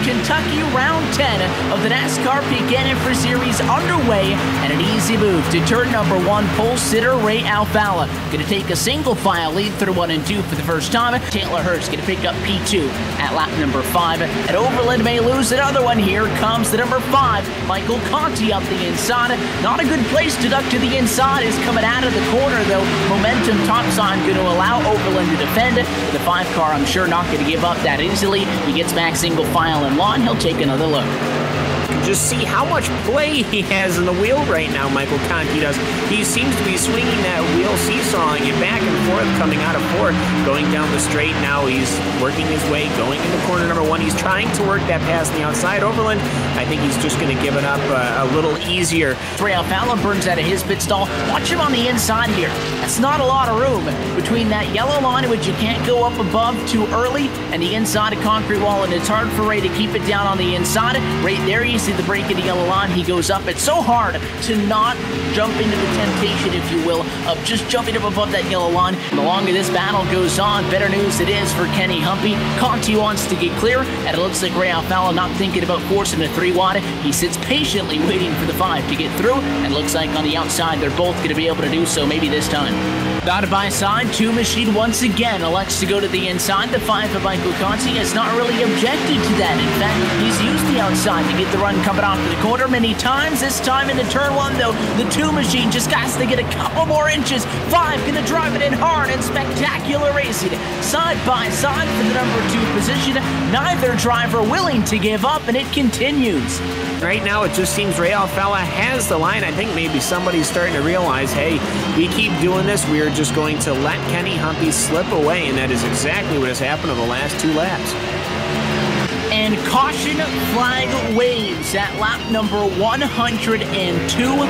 Kentucky, round 10 of the NASCAR Peak Antifreeze Series underway, and an easy move to turn number 1, pole sitter Ray Alfalla. Going to take a single file lead through 1 and 2 for the first time. Taylor Hurst going to pick up P2 at lap number 5. And Overland may lose another one. Here comes the number 5, Michael Conti up the inside. Not a good place to duck to the inside. Is coming out of the corner, though. Momentum topside going to allow Overland to defend. The 5 car, I'm sure, not going to give up that easily. He gets back single file in line. He'll take another look. Just see how much play he has in the wheel right now, Michael Conti does. He seems to be swinging that wheel, seesawing it back and forth, coming out of 4, going down the straight. Now he's working his way, going into corner number 1. He's trying to work that pass on the outside. Overland, I think he's just going to give it up a little easier. Ray Alfalla burns out of his pit stall. Watch him on the inside here. That's not a lot of room between that yellow line, which you can't go up above too early, and the inside of concrete wall, and it's hard for Ray to keep it down on the inside. Right there you see the break in the yellow line. He goes up. It's so hard to not jump into the temptation, if you will, of just jumping up above that yellow line. And the longer this battle goes on, better news it is for Kenny Humpy. Conti wants to get clear, and it looks like Ray Alfalla not thinking about forcing a 3 wide. He sits patiently waiting for the 5 to get through, and looks like on the outside they're both going to be able to do so, maybe this time. Side by side, 2 Machine once again elects to go to the inside. The 5 of Michael Conti has not really objected to that. In fact, he's used the outside to get the run coming off the corner many times. This time into turn 1, though, the 2 Machine just has to get a couple more inches. 5 going to drive it in hard and spectacular racing. Side by side for the number 2 position. Neither driver willing to give up, and it continues. Right now, it just seems Ray Alfalla has the line. I think maybe somebody's starting to realize, hey, we keep doing this, we are just going to let Kenny Humpy slip away, and that is exactly what has happened over the last 2 laps. And caution flag waves at lap number 102.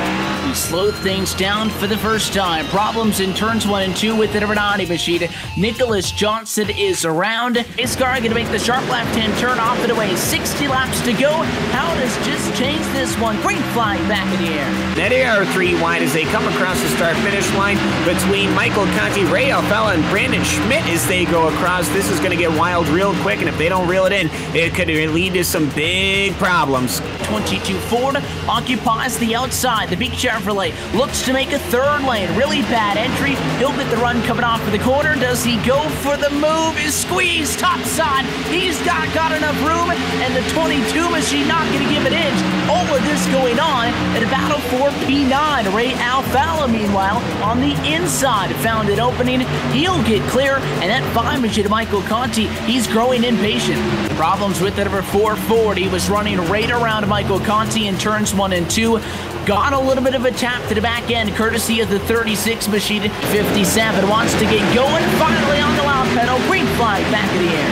We slowed things down for the first time. Problems in turns 1 and 2 with the Renati machine. Nicholas Johnson is around. NASCAR going to make the sharp left-hand turn off and away. 60 laps to go. How does just change this one? Green flag back in the air. That are 3 wide as they come across the start-finish line between Michael Conti, Ray Alfalla, and Brandon Schmidt as they go across. This is going to get wild real quick, and if they don't reel it in, it could lead to some big problems. 22 Ford occupies the outside. The Beak Chevrolet looks to make a 3rd lane. Really bad entry. He'll get the run coming off of the corner. Does he go for the move? Is squeezed topside. He's got enough room, and the 22 Machine not going to give an inch. All of this going on at a battle for P9. Ray Alfalla, meanwhile, on the inside found an opening. He'll get clear, and that 5 Machine, Michael Conti, he's growing impatient. Problems with the number 4 Ford. He was running right around Michael Conti in turns 1 and 2. Got a little bit of a tap to the back end, courtesy of the 36 Machine. 57 wants to get going. Finally on the loud pedal. Green flag back in the air.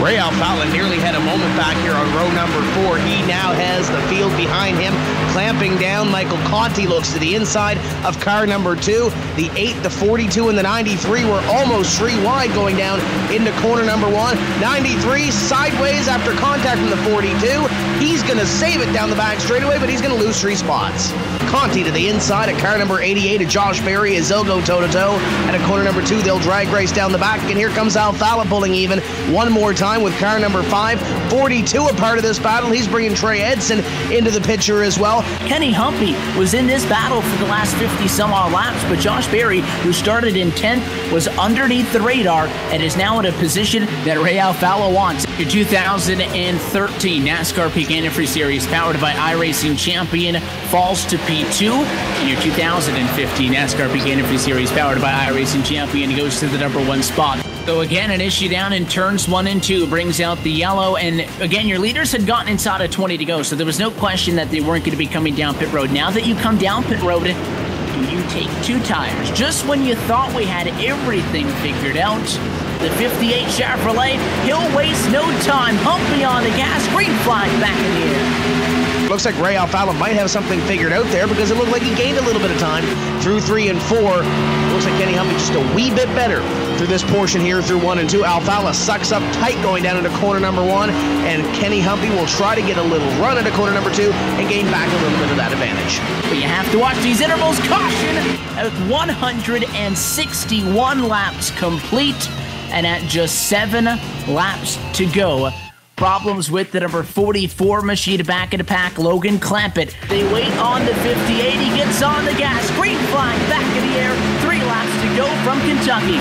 Ray Alfalla nearly had a moment back here on row number 4. He now has the field behind him, clamping down. Michael Conti looks to the inside of car number 2. The 8, the 42, and the 93 were almost 3 wide going down into corner number 1. 93 sideways after contact from the 42. He's going to save it down the back straightaway, but he's going to lose 3 spots. Conti to the inside at car number 88 of Josh Berry as they'll go toe-to-toe. And at corner number 2, they'll drag race down the back. And here comes Alfalla pulling even one more time with car number 5. 42 a part of this battle. He's bringing Trey Edson into the picture as well. Kenny Humpy was in this battle for the last 50-some-odd laps, but Josh Berry, who started in 10th, was underneath the radar and is now in a position that Ray Alfalla wants. Your 2013 NASCAR Peak Antifreeze Series, powered by iRacing champion, falls to P2. And your 2015 NASCAR Peak Antifreeze Series, powered by iRacing champion, goes to the number 1 spot. So again, an issue down in turns 1 and 2 brings out the yellow, and again, your leaders had gotten inside of 20 to go, so there was no question that they weren't going to be coming down pit road. Now that you come down pit road, do you take 2 tires? Just when you thought we had everything figured out, the 58 Chevrolet, he'll waste no time. Humpy on the gas, green flag back in the air. Looks like Ray Alfalla might have something figured out there because it looked like he gained a little bit of time through 3 and 4. Looks like Kenny Humpy just a wee bit better through this portion here through 1 and 2. Alfalla sucks up tight going down into corner number 1, and Kenny Humpy will try to get a little run into corner number 2 and gain back a little bit of that advantage. But you have to watch these intervals. Caution at 161 laps complete, and at just 7 laps to go. Problems with the number 44 machine back in the pack, Logan Clampett. They wait on the 58. He gets on the gas. Green flag back in the air. 3 laps to go from Kentucky.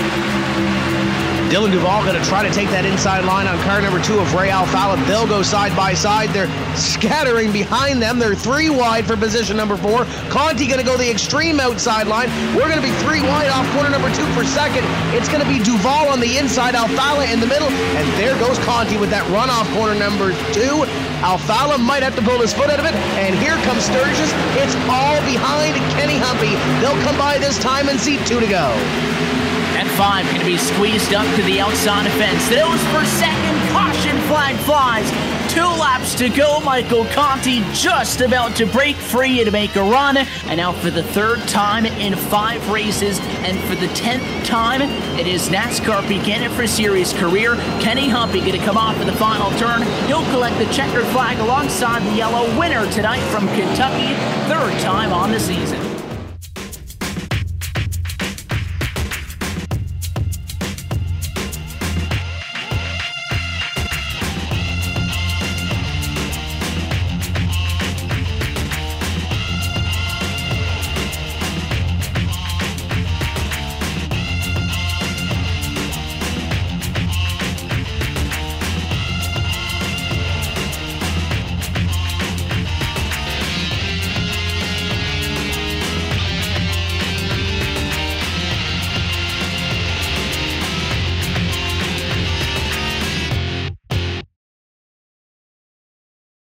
Dylan Duvall going to try to take that inside line on car number 2 of Ray Alfala. They'll go side by side. They're scattering behind them. They're 3 wide for position number 4. Conti going to go the extreme outside line. We're going to be 3 wide off corner number 2 for second. It's going to be Duvall on the inside, Alfala in the middle, and there goes Conti with that run off corner number 2. Alfala might have to pull his foot out of it, and here comes Sturgis. It's all behind Kenny Humpy. They'll come by this time and see 2 to go. At 5, going to be squeezed up to the outside fence. Those for second. Caution flag flies. 2 laps to go. Michael Conti just about to break free to make a run. And now for the 3rd time in 5 races, and for the 10th time in his NASCAR Buchanan for Series career, Kenny Humpy going to come off for the final turn. He'll collect the checkered flag alongside the yellow winner tonight from Kentucky. 3rd time on the season.